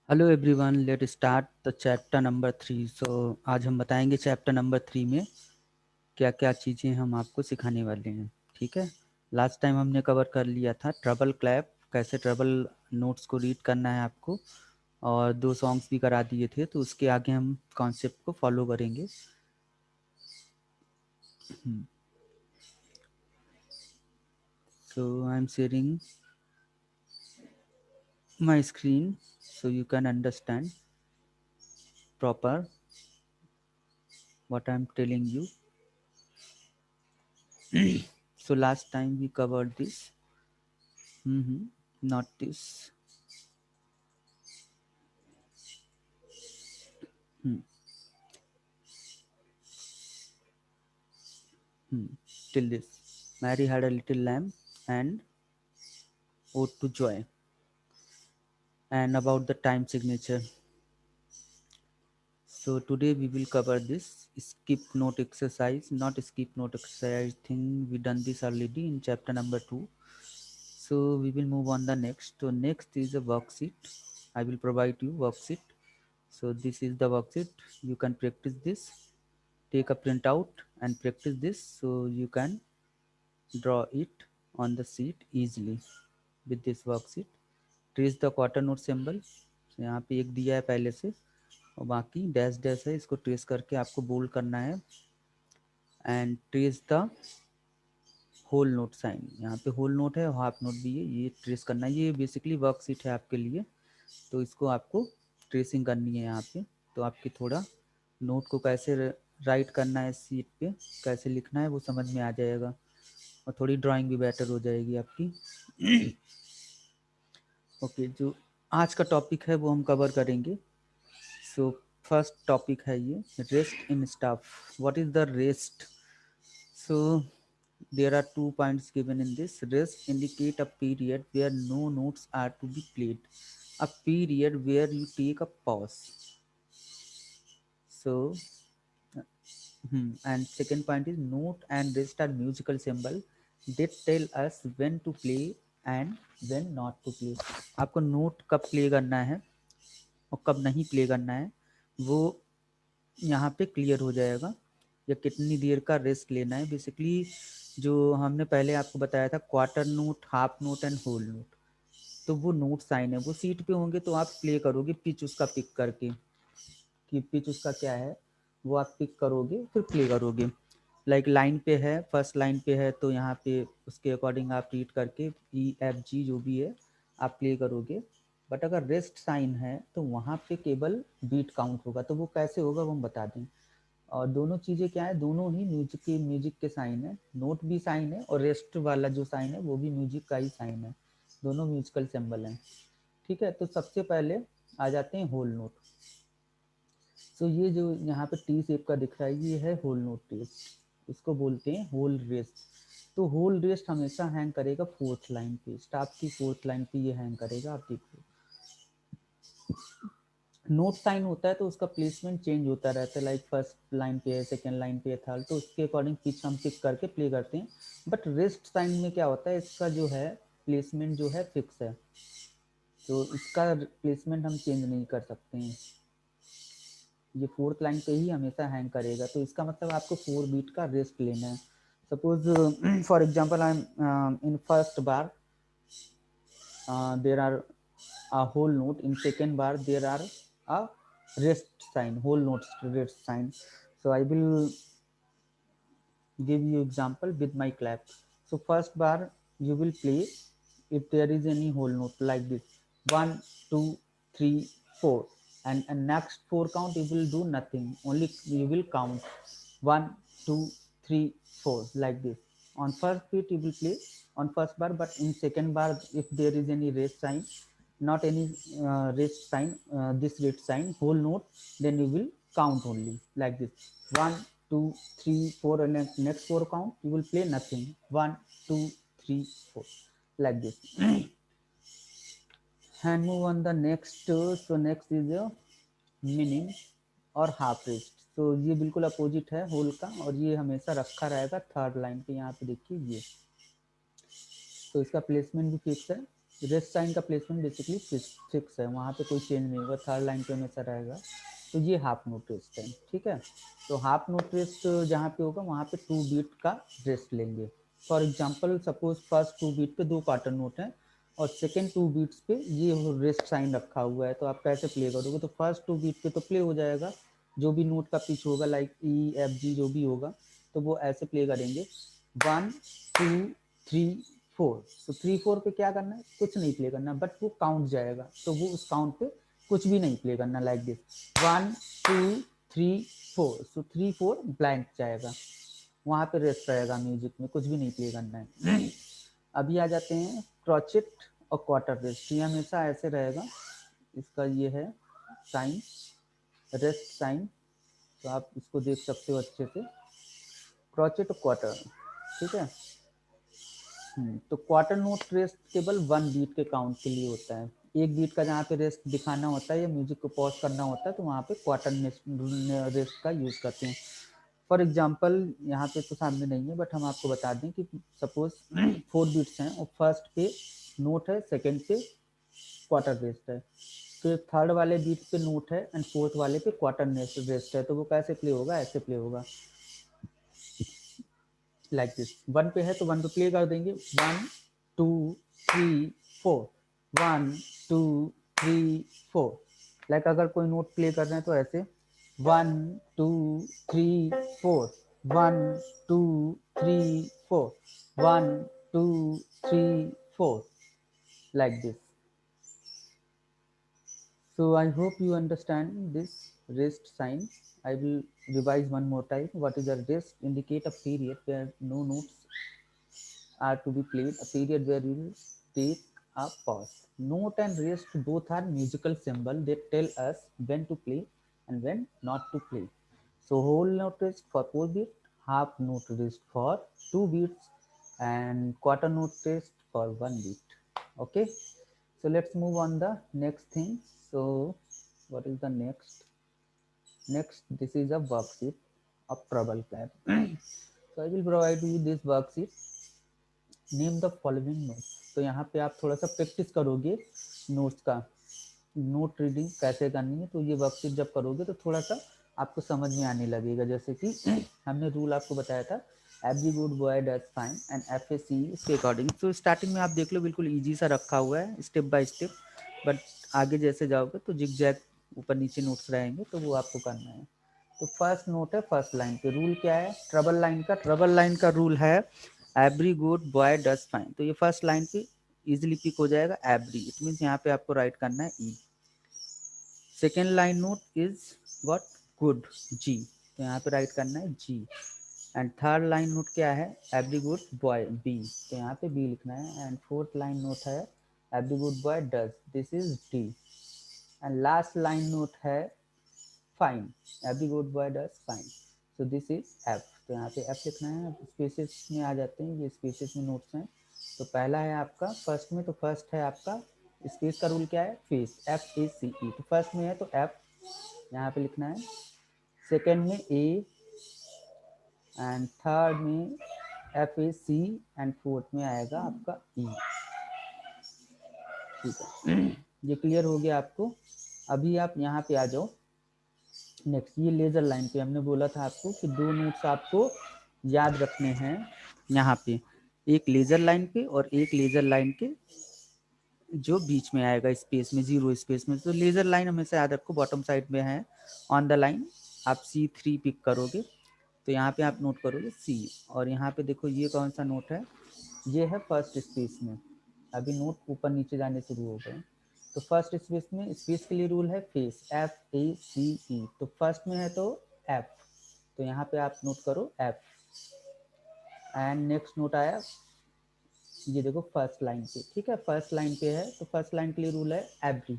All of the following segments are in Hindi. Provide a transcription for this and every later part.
Hello everyone, let start the chapter number 3। आज हम बताएंगे चैप्टर नंबर 3 में क्या क्या चीज़ें हम आपको सिखाने वाले हैं। ठीक है, लास्ट टाइम हमने कवर कर लिया था ट्रबल क्लैप, कैसे ट्रबल नोट्स को रीड करना है आपको, और 2 सॉन्ग्स भी करा दिए थे। तो उसके आगे हम कॉन्सेप्ट को फॉलो करेंगे। So I am sharing my screen so you can understand proper what I am telling you. So last time we covered this. Not this. Till this. Mary had a little lamb and ode to joy. And about the time signature. So today we will cover this skip note exercise. Not skip note exercise. I think we done this already in chapter number 2. So we will move on the next. So next is a worksheet. I will provide you worksheet. So this is the worksheet. You can practice this. Take a printout and practice this so you can draw it on the sheet easily with this worksheet. Trace the quarter note symbol. यहाँ पे एक दिया है पहले से और बाकी डैश डैश है, इसको ट्रेस करके आपको बोल्ड करना है। And trace the whole note sign, यहाँ पे होल नोट है, हाफ नोट भी है, ये ट्रेस करना है। ये बेसिकली वर्कशीट है आपके लिए, तो इसको आपको ट्रेसिंग करनी है यहाँ पे। तो आपकी थोड़ा नोट को कैसे राइट करना है शीट पे, कैसे लिखना है वो समझ में आ जाएगा और थोड़ी ड्राइंग भी बेटर हो जाएगी आपकी। ओके, जो आज का टॉपिक है वो हम कवर करेंगे। सो फर्स्ट टॉपिक है ये rest in staff. What is the rest? So there are 2 points given in this. Rest indicate a period where no notes are to be played, a period where you take a pause. So and second point is note and rest are musical symbol that tell us when to play and when not to play. आपको नोट कब प्ले करना है और कब नहीं प्ले करना है वो यहाँ पे क्लियर हो जाएगा, या कितनी देर का रेस्ट लेना है। बेसिकली जो हमने पहले आपको बताया था quarter note, half note and whole note, तो वो नोट साइन है, वो सीट पे होंगे तो आप प्ले करोगे पिच उसका पिक करके कि पिच उसका क्या है वो आप पिक करोगे फिर प्ले करोगे। लाइक लाइन पे है, फर्स्ट लाइन पे है तो यहाँ पे उसके अकॉर्डिंग आप रीड करके E F G जो भी है आप प्ले करोगे। बट अगर रेस्ट साइन है तो वहाँ पे केवल बीट काउंट होगा। तो वो कैसे होगा वो हम बता दें। और दोनों चीज़ें क्या है, दोनों ही म्यूजिक के साइन है। नोट भी साइन है और रेस्ट वाला जो साइन है वो भी म्यूजिक का ही साइन है, दोनों म्यूजिकल सिंबल हैं। ठीक है, तो सबसे पहले आ जाते हैं होल नोट। सो ये जो यहाँ पे टी शेप का दिख रहा है ये है होल नोट रेस्ट, इसको बोलते हैं होल रेस्ट। तो होल रेस्ट हमेशा हैंग करेगा फोर्थ लाइन पे, स्टाफ की फोर्थ लाइन पे ये हैंग करेगा। आप देखो नोट साइन होता है तो उसका प्लेसमेंट चेंज होता रहता है, लाइक फर्स्ट लाइन पे है, सेकेंड लाइन पे है, थर्ड, तो उसके अकॉर्डिंग पिच हम पिक करके प्ले करते हैं। बट रेस्ट साइन में क्या होता है, इसका जो है प्लेसमेंट जो है फिक्स है, तो इसका प्लेसमेंट हम चेंज नहीं कर सकते हैं। ये फोर्थ लाइन पे ही हमेशा हैंग करेगा, तो इसका मतलब आपको 4 बीट का रेस्ट लेना है। Suppose for example I am in first bar there are a whole note, in second bar there are a rest sign, whole notes rest sign. So I will give you example with my clap. So first bar you will play if there is any whole note like this 1 2 3 4, and next 4 count you will do nothing, only you will count 1 2 3 4 like this. On first beat you will play on first bar, but in second bar if there is any rest sign, not any rest sign, this rest sign whole note, then you will count only like this 1 2 3 4, and next 4 count you will play nothing 1 2 3 4 like this. And move on the next. So next is the meaning और हाफ रेस्ट। तो ये बिल्कुल अपोजिट है होल का, और ये हमेशा रखा रहेगा थर्ड लाइन पे। यहाँ पे देखिए ये, तो इसका प्लेसमेंट भी फिक्स है। रेस्ट साइन का प्लेसमेंट बेसिकली फिक्स है, वहाँ पे कोई चेंज नहीं होगा, थर्ड लाइन पे हमेशा रहेगा। तो ये हाफ नोट रेस्ट है, ठीक है। तो हाफ नोट रेस्ट जहाँ पे होगा वहाँ पे 2 बीट का रेस्ट लेंगे। For example suppose first 2 beat पे 2 क्वार्टर नोट है और सेकेंड 2 बीट्स पे ये रेस्ट साइन रखा हुआ है, तो आप कैसे प्ले करोगे? तो फर्स्ट 2 बीट पे तो प्ले हो जाएगा, जो भी नोट का पिच होगा लाइक ई एफ जी जो भी होगा, तो वो ऐसे प्ले करेंगे 1 2 3 4। तो 3 4 पे क्या करना है? कुछ नहीं प्ले करना, बट वो काउंट जाएगा, तो वो उस काउंट पे कुछ भी नहीं प्ले करना, लाइक दिस 1 2 3 4। सो 3 4 ब्लैंक जाएगा, वहाँ पे रेस्ट रहेगा, म्यूजिक में कुछ भी नहीं प्ले करना है। अभी आ जाते हैं क्रॉचेट और क्वार्टर रेस्ट, ये हमेशा ऐसे रहेगा। इसका ये है साइन, रेस्ट साइन, तो आप इसको देख सकते हो अच्छे से, क्रॉचेट और क्वार्टर, ठीक है। तो क्वार्टर नोट रेस्ट केवल 1 बीट के काउंट के लिए होता है, 1 बीट का जहाँ पे रेस्ट दिखाना होता है या म्यूजिक को पॉज करना होता है, तो वहाँ पे क्वार्टर रेस्ट का यूज़ करते हैं। फॉर एग्जांपल यहाँ पे तो सामने नहीं है, बट हम आपको बता दें कि सपोज 4 बीट्स हैं और फर्स्ट पे नोट है, सेकंड पे क्वार्टर रेस्ट है, फिर थर्ड वाले बीट पे नोट है एंड फोर्थ वाले पे क्वार्टर रेस्ट है, तो वो कैसे प्ले होगा? ऐसे प्ले होगा, लाइक दिस। 1 पे है तो 1 पे प्ले कर देंगे, 1 2 3 4, 1 2 3 4। लाइक अगर कोई नोट प्ले कर रहे हैं तो ऐसे 1 2 3 4, 1 2 3 4, 1 2 3 4, like this. So I hope you understand this rest sign. I will revise one more time. What is a rest? Indicate a period where no notes are to be played, a period where you will take a pause. Note and rest both are musical symbols that tell us when to play and when not to play. So whole note rest for 4 beats, half note rest for 2 beats, and quarter note rest for 1 beat. Okay, so let's move on the next thing. So what is the next? Next, this is a worksheet of treble clef. So I will provide you this worksheet. Name the following notes. तो यहाँ पे आप थोड़ा सा प्रैक्टिस करोगे नोट्स का, नोट रीडिंग कैसे करनी है, तो ये वर्कशीट जब करोगे तो थोड़ा सा आपको समझ में आने लगेगा। जैसे कि हमने रूल आपको बताया था, every good boy does fine and FAC इसके अकॉर्डिंग। तो स्टार्टिंग में आप देख लो बिल्कुल ईजी सा रखा हुआ है, स्टेप बाय स्टेप, बट आगे जैसे जाओगे तो जिग जैग ऊपर नीचे नोट्स रहेंगे, तो वो आपको करना है। तो फर्स्ट नोट है फर्स्ट लाइन पे, रूल क्या है ट्रबल लाइन का? ट्रबल लाइन का रूल है every good boy does fine. तो ये फर्स्ट लाइन पे इजिली पिक हो जाएगा एवरी, इट मीन्स यहाँ पे आपको राइट करना है E. Second line note is what? Good, G, तो यहाँ पे राइट करना है G. And third line note क्या है? एवरी गुड बॉय, बी, तो यहाँ पे बी लिखना है। एंड फोर्थ लाइन नोट है every good boy does, this is D. And last line note है fine, every good boy does fine, so this is F. तो यहाँ पे एफ लिखना है। स्पेसेस में आ जाते हैं, ये स्पेसेस में नोट्स हैं। तो पहला है आपका फर्स्ट में, तो फर्स्ट है आपका स्पेस का रूल क्या है? Face, FACE। तो फर्स्ट में है तो एफ यहाँ पे लिखना है, सेकेंड में ए, एंड थर्ड में FAC, एंड फोर्थ में आएगा आपका ई। ठीक है, ये क्लियर हो गया आपको। अभी आप यहाँ पे आ जाओ नेक्स्ट, ये लेजर लाइन पे हमने बोला था आपको कि 2 नोट्स आपको याद रखने हैं यहाँ पे, एक लेजर लाइन पे और एक लेजर लाइन के जो बीच में आएगा स्पेस में, 0 स्पेस में। तो लेजर लाइन हमेशा याद रखो, बॉटम साइड में है ऑन द लाइन, आप C3 पिक करोगे, तो यहाँ पे आप नोट करोगे C। और यहाँ पे देखो ये कौन सा नोट है? ये है फर्स्ट स्पेस में, अभी नोट ऊपर नीचे जाने शुरू हो गए। तो फर्स्ट स्पेस में, स्पेस के लिए रूल है फेस, FACE। तो फर्स्ट में है तो F, तो यहाँ पे आप नोट करो F। एंड नेक्स्ट नोट आया, ये देखो फर्स्ट लाइन पे, ठीक है, फर्स्ट लाइन पे है, तो फर्स्ट लाइन के लिए रूल है एवरी,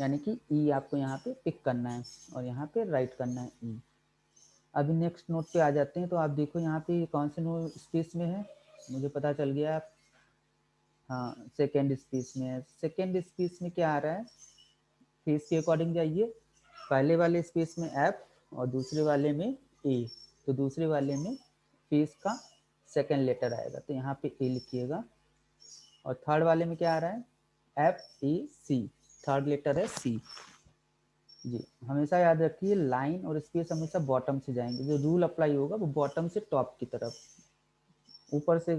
यानी कि ई आपको यहाँ पे पिक करना है और यहाँ पे राइट करना है ई। अभी नेक्स्ट नोट पे आ जाते हैं, तो आप देखो यहाँ पे कौन से नोट स्पेस में है, मुझे पता चल गया आप, हाँ सेकेंड स्पेस में है। सेकेंड स्पेस में क्या आ रहा है? फेस के अकॉर्डिंग जाइए, पहले वाले स्पेस में एफ और दूसरे वाले में ए, तो दूसरे वाले में फेस का सेकेंड लेटर आएगा, तो यहाँ पे ए लिखिएगा। और थर्ड वाले में क्या आ रहा है? FAC, थर्ड लेटर है C जी। हमेशा याद रखिए लाइन और स्पेस हमेशा बॉटम से जाएंगे, जो रूल अप्लाई होगा वो बॉटम से टॉप की तरफ, ऊपर से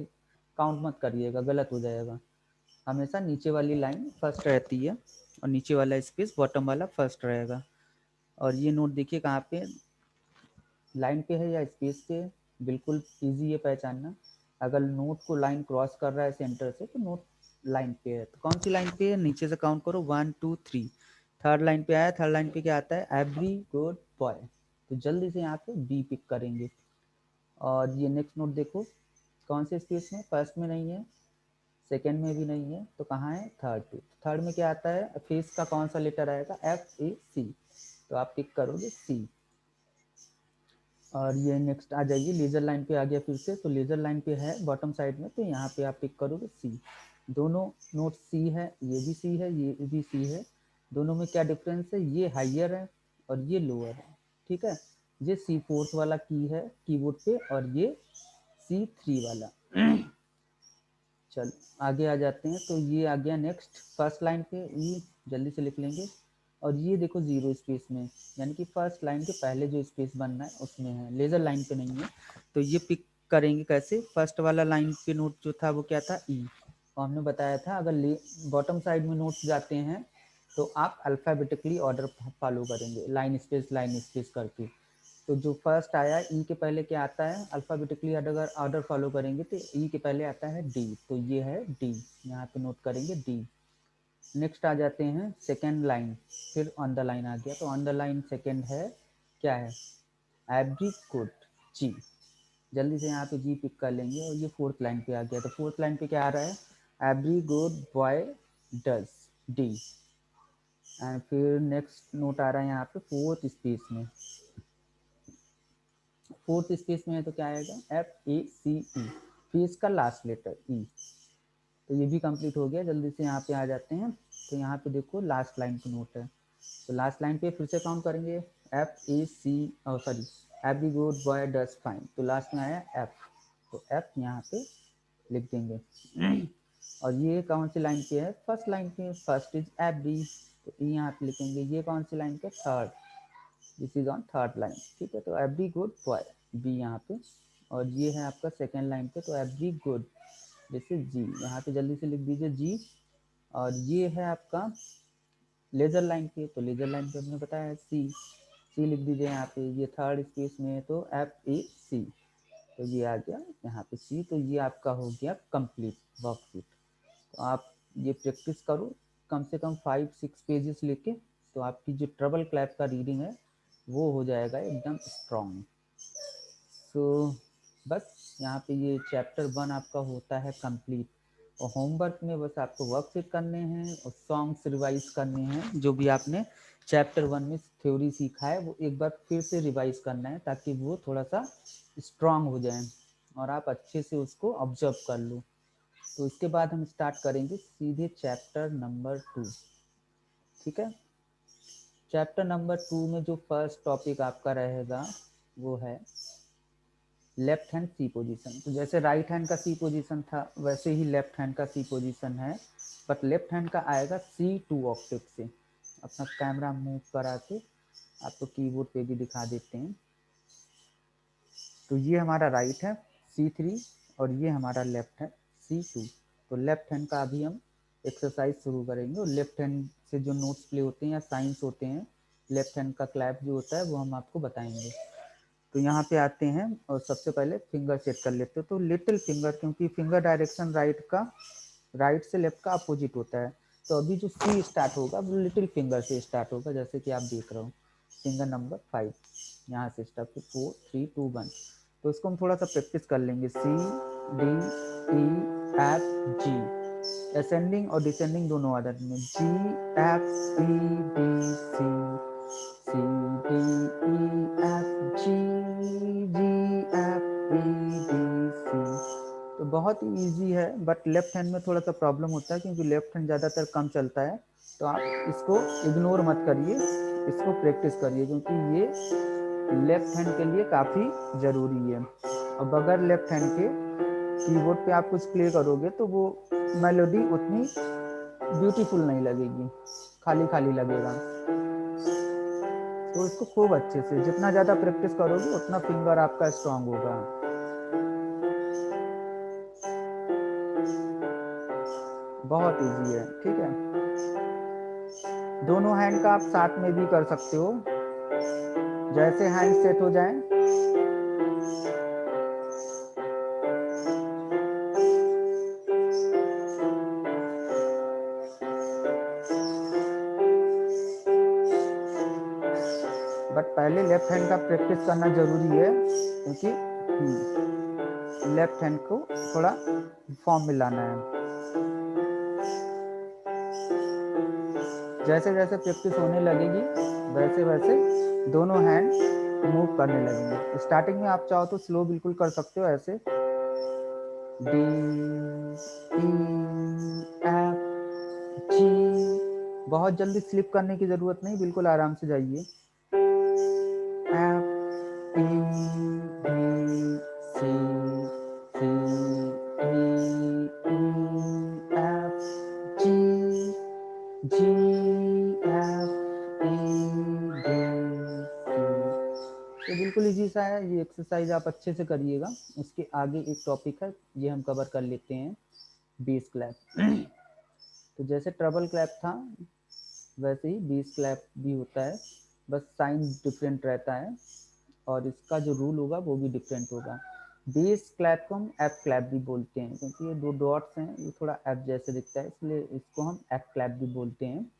काउंट मत करिएगा, गलत हो जाएगा। हमेशा नीचे वाली लाइन फर्स्ट रहती है और नीचे वाला स्पेस बॉटम वाला फर्स्ट रहेगा। और ये नोट देखिए कहाँ पे, लाइन पे है या स्पेस पे, बिल्कुल इजी है पहचानना। अगर नोट को लाइन क्रॉस कर रहा है सेंटर से तो नोट लाइन पे है। तो कौन सी लाइन पे है, नीचे से काउंट करो 1 2 3, थर्ड लाइन पे आया। थर्ड लाइन पे क्या आता है, एवरी गुड बॉय। तो जल्दी से यहाँ पे बी पिक करेंगे। और ये नेक्स्ट नोट देखो कौन से स्पेस में, फर्स्ट में नहीं है, सेकेंड में भी नहीं है, तो कहाँ है, थर्ड पे। थर्ड में क्या आता है, फेस का कौन सा लेटर आएगा, FAC, तो आप पिक करोगे C। और ये नेक्स्ट आ जाइए, लेजर लाइन पे आ गया फिर से, तो लेजर लाइन पे है बॉटम साइड में, तो यहाँ पे आप पिक करोगे C। दोनों नोट C है, ये भी C है, ये भी C है। दोनों में क्या डिफरेंस है, ये हाइयर है और ये लोअर है, ठीक है। ये C4 वाला की है कीबोर्ड पे और ये C3 वाला। चल आगे आ जाते हैं। तो ये आ गया नेक्स्ट फर्स्ट लाइन पे, ये जल्दी से लिख लेंगे। और ये देखो जीरो स्पेस में, यानी कि फर्स्ट लाइन के पहले जो स्पेस बनना है उसमें है, लेजर लाइन पे नहीं है। तो ये पिक करेंगे कैसे, फर्स्ट वाला लाइन पे नोट जो था वो क्या था, ई। और हमने बताया था अगर बॉटम साइड में नोट्स जाते हैं तो आप अल्फ़ाबेटिकली ऑर्डर फॉलो करेंगे, लाइन स्पेस करके। तो जो फर्स्ट आया ई के पहले क्या आता है, अल्फ़ाबेटिकली अगर ऑर्डर फॉलो करेंगे तो ई के पहले आता है डी, तो ये है डी, यहाँ पे नोट करेंगे डी। नेक्स्ट आ जाते हैं सेकेंड लाइन, फिर ऑन द लाइन आ गया, तो ऑन द लाइन सेकेंड है क्या है, एवरी गुड जी। जल्दी से यहाँ पे जी पिक कर लेंगे। और ये फोर्थ लाइन पे आ गया, तो फोर्थ लाइन पे क्या आ रहा है, every good boy does D. And फिर नेक्स्ट नोट आ रहा है यहाँ पे फोर्थ स्पेस में, फोर्थ स्पेस में है तो क्या आएगा, FACE, फेस का लास्ट लेटर ई। तो ये भी कंप्लीट हो गया। जल्दी से यहाँ पे आ जाते हैं। तो यहाँ पे देखो लास्ट लाइन पे नोट है, तो लास्ट लाइन पे फिर से काउंट करेंगे, FAC, sorry, every good boy does fine, तो लास्ट में आया F, तो F यहाँ पे लिख देंगे। और ये कौन सी लाइन पे है, फर्स्ट लाइन पे, फर्स्ट इज एवरी, तो ई यहाँ पे लिखेंगे। ये कौन सी लाइन पे, third, this is on third line, ठीक है। तो एवरी गुड बॉय बी यहाँ पे। और ये है आपका सेकेंड लाइन पे, तो एवरी गुड दिस इज जी, यहाँ पे जल्दी से लिख दीजिए जी। और ये है आपका लेजर लाइन पे, तो लेजर लाइन पे हमने बताया सी, सी लिख दीजिए यहाँ पे। ये थर्ड स्पेस में है तो FAC, तो ये आ गया यहाँ पे सी। तो ये आपका हो गया कंप्लीट वर्कशीट। तो आप ये प्रैक्टिस करो कम से कम 5-6 पेजेस लेके, तो आपकी जो ट्रबल क्लैप का रीडिंग है वो हो जाएगा एकदम स्ट्रॉन्ग। सो बस यहाँ पे ये चैप्टर 1 आपका होता है कंप्लीट। और होमवर्क में बस आपको वर्कशीट करने हैं और सॉन्ग्स रिवाइज करने हैं, जो भी आपने चैप्टर 1 में थ्योरी सीखा है वो एक बार फिर से रिवाइज करना है, ताकि वो थोड़ा सा स्ट्रांग हो जाए और आप अच्छे से उसको ऑब्जर्व कर लो। तो इसके बाद हम स्टार्ट करेंगे सीधे चैप्टर नंबर 2, ठीक है। चैप्टर नंबर 2 में जो फर्स्ट टॉपिक आपका रहेगा वो है लेफ्ट हैंड सी पोजीशन। तो जैसे राइट हैंड का सी पोजीशन था वैसे ही लेफ्ट हैंड का सी पोजीशन है, बट लेफ्ट हैंड का आएगा C2 ऑक्टेव से। अपना कैमरा मूव करा के आपको कीबोर्ड पे भी दिखा देते हैं। तो ये हमारा राइट है C3 और ये हमारा लेफ्ट है C2। तो लेफ्ट हैंड का अभी हम एक्सरसाइज शुरू करेंगे, और लेफ्ट हैंड से जो नोट्स प्ले होते हैं या साइंस होते हैं, लेफ्ट हैंड का क्लैप जो होता है वो हम आपको बताएंगे। तो यहाँ पे आते हैं और सबसे पहले फिंगर सेट कर लेते हैं। तो लिटिल फिंगर, क्योंकि फिंगर डायरेक्शन राइट से लेफ्ट का अपोजिट होता है, तो अभी जो सी स्टार्ट होगा वो लिटिल फिंगर से स्टार्ट होगा, जैसे कि आप देख रहे हो फिंगर नंबर 5 यहाँ से स्टार्ट, 4 3 2 1। तो इसको हम थोड़ा सा प्रैक्टिस कर लेंगे। C D E F G, ascending और डिसेंडिंग दोनों आदत में, G F E D C, C D E F G, G F E D C। तो बहुत ही ईजी है, बट लेफ्ट हैंड में थोड़ा सा प्रॉब्लम होता है, क्योंकि लेफ्ट हैंड ज़्यादातर कम चलता है। तो आप इसको इग्नोर मत करिए, इसको प्रैक्टिस करिए, क्योंकि ये लेफ्ट हैंड के लिए काफ़ी ज़रूरी है। और बगैर लेफ्ट हैंड के कीबोर्ड पे आप कुछ प्ले करोगे तो वो मेलोडी उतनी ब्यूटीफुल नहीं लगेगी, खाली खाली लगेगा। तो इसको खूब अच्छे से, जितना ज़्यादा प्रैक्टिस करोगे उतना फिंगर आपका स्ट्रांग होगा। बहुत इजी है, ठीक है। दोनों हैंड का आप साथ में भी कर सकते हो, जैसे हैंड सेट हो जाए। बट पहले लेफ्ट हैंड का प्रैक्टिस करना जरूरी है, क्योंकि लेफ्ट हैंड को थोड़ा फॉर्म में लाना है। जैसे जैसे प्रैक्टिस होने लगेगी वैसे वैसे दोनों हैंड मूव करने लगेंगे। स्टार्टिंग में आप चाहो तो स्लो बिल्कुल कर सकते हो, ऐसे डी ई एफ जी। बहुत जल्दी स्लिप करने की जरूरत नहीं, बिल्कुल आराम से जाइए। F E B C C D E F G G F E D C. तो बिल्कुल इजी सा है, ये एक्सरसाइज आप अच्छे से करिएगा। इसके आगे एक टॉपिक है, ये हम कवर कर लेते हैं, बेस क्लैप। तो जैसे ट्रबल क्लैप था वैसे ही बेस क्लैप भी होता है, बस साइन डिफरेंट रहता है और इसका जो रूल होगा वो भी डिफरेंट होगा। बेस क्लैप को हम एफ क्लैप भी बोलते हैं, क्योंकि ये दो डॉट्स हैं, ये थोड़ा एफ जैसे दिखता है, इसलिए इसको हम एफ क्लैप भी बोलते हैं।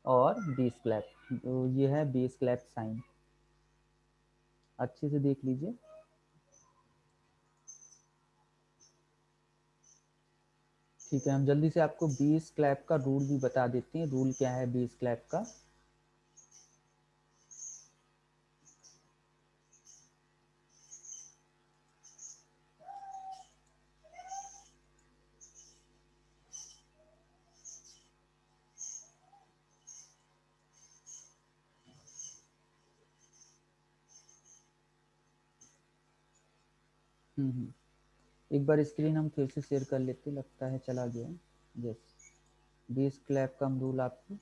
और बेस क्लैप, तो ये है बेस क्लैप साइन, अच्छे से देख लीजिए। ठीक है, हम जल्दी से आपको बेस क्लैप का रूल भी बता देते हैं। रूल क्या है बेस क्लैप का? एक बार स्क्रीन हम फिर से शेयर कर लेते, लगता है चला गया। यस, बेस क्लैप का हम रूल आपको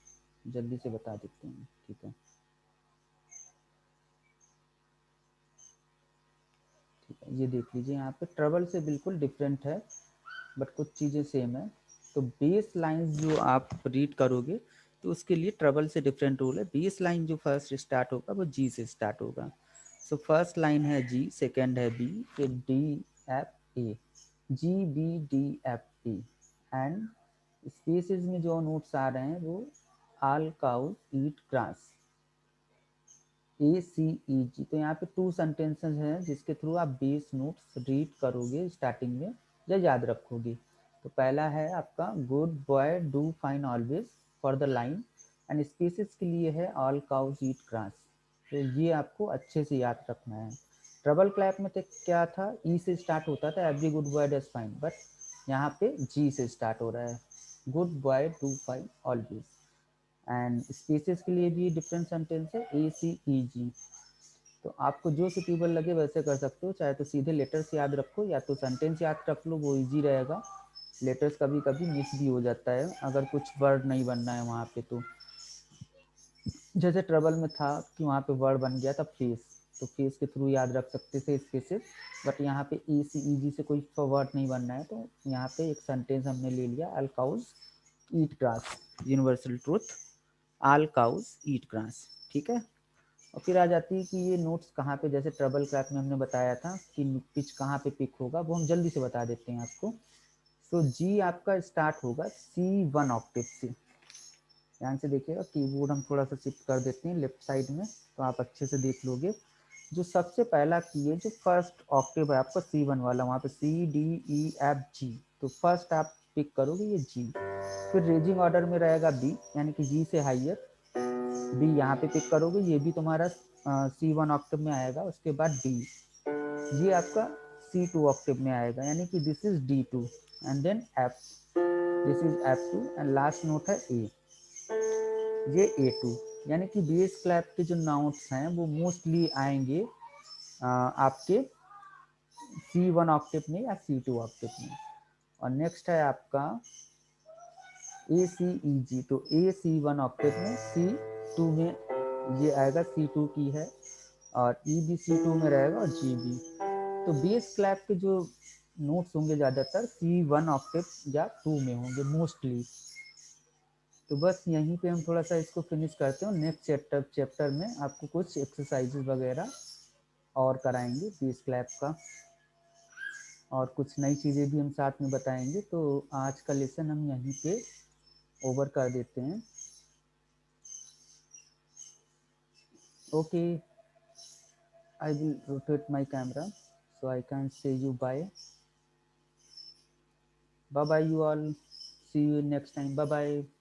जल्दी से बता देते हैं, ठीक है। ठीक है, ये देख लीजिए, यहाँ पे ट्रबल से बिल्कुल डिफरेंट है बट कुछ चीज़ें सेम है। तो बेस लाइन जो आप रीड करोगे तो उसके लिए ट्रबल से डिफरेंट रूल है। बेस लाइन जो फर्स्ट स्टार्ट होगा वो जी से स्टार्ट होगा। सो फर्स्ट लाइन है जी, सेकेंड है बी, फिर D F A, G B D F A. And spaces में जो नोट्स आ रहे हैं वो all cows eat grass, A C E G. तो यहाँ पे 2 सेंटेंसेस हैं जिसके थ्रू आप बेस नोट्स रीड करोगे स्टार्टिंग में या याद रखोगे। तो पहला है आपका good boy do fine always for the line, and spaces के लिए है ऑल काउज ईट ग्रास। तो ये आपको अच्छे से याद रखना है। ट्रबल क्लैप में तो क्या था, ई से स्टार्ट होता था every good boy does fine, but यहाँ पे जी से स्टार्ट हो रहा है, good boy do fine always. And species के लिए भी डिफरेंट सेंटेंस है, ए सी ई जी। तो आपको जो सुटेबल लगे वैसे कर सकते हो, चाहे तो सीधे लेटर्स याद रखो या तो सेंटेंस याद रख लो, वो इजी रहेगा। लेटर्स कभी कभी मिस भी हो जाता है अगर कुछ वर्ड नहीं बनना है वहाँ पे। तो जैसे ट्रबल में था कि वहाँ पे वर्ड बन गया था फेस, तो फेस के थ्रू याद रख सकते थे स्पेसेस, बट यहाँ पे ई सी ई जी से कोई वर्ड नहीं बनना है, तो यहाँ पे एक सेंटेंस हमने ले लिया, all cows eat grass, universal truth, all cows eat grass, ठीक है। और फिर आ जाती है कि ये नोट्स कहाँ पे, जैसे ट्रबल क्लैप में हमने बताया था कि पिच कहाँ पे पिक होगा, वो हम जल्दी से बता देते हैं आपको। तो जी आपका स्टार्ट होगा C1 ऑक्टेव से। ध्यान से देखिएगा, कीबोर्ड हम थोड़ा सा शिफ्ट कर देते हैं लेफ्ट साइड में तो आप अच्छे से देख लोगे। जो सबसे पहला की है, जो फर्स्ट ऑक्टेव है आपका C1 वाला, वहाँ पे C D E F G, तो फर्स्ट आप पिक करोगे ये G। फिर रेजिंग ऑर्डर में रहेगा B, यानी कि G से हाइयर, B यहाँ पे पिक करोगे, ये भी तुम्हारा C1 ऑक्टेव में आएगा। उसके बाद D, ये आपका C2 ऑक्टेव में आएगा, यानी कि this is D2, and then F, this is F2, and last note है A, ये A2। यानी कि बेस क्लैप के जो नोट्स हैं वो मोस्टली आएंगे आपके C1 ऑक्टेव में या C2 ऑक्टेव में। और नेक्स्ट है आपका ACEG, तो A C1 ऑक्टेव में, C2 में ये आएगा, C2 की है, और E भी C2 में रहेगा और G भी। तो बेस क्लैप के जो नोट्स होंगे ज़्यादातर C1 ऑक्टेव या 2 में होंगे मोस्टली। तो बस यहीं पे हम थोड़ा सा इसको फिनिश करते हैं। नेक्स्ट चैप्टर में आपको कुछ एक्सरसाइजेज वगैरह और कराएंगे बेस क्लैप का, और कुछ नई चीज़ें भी हम साथ में बताएंगे। तो आज का लेसन हम यहीं पे ओवर कर देते हैं। Okay, I will rotate my camera so I can say you bye. Bye bye you all. See you next time. Bye bye.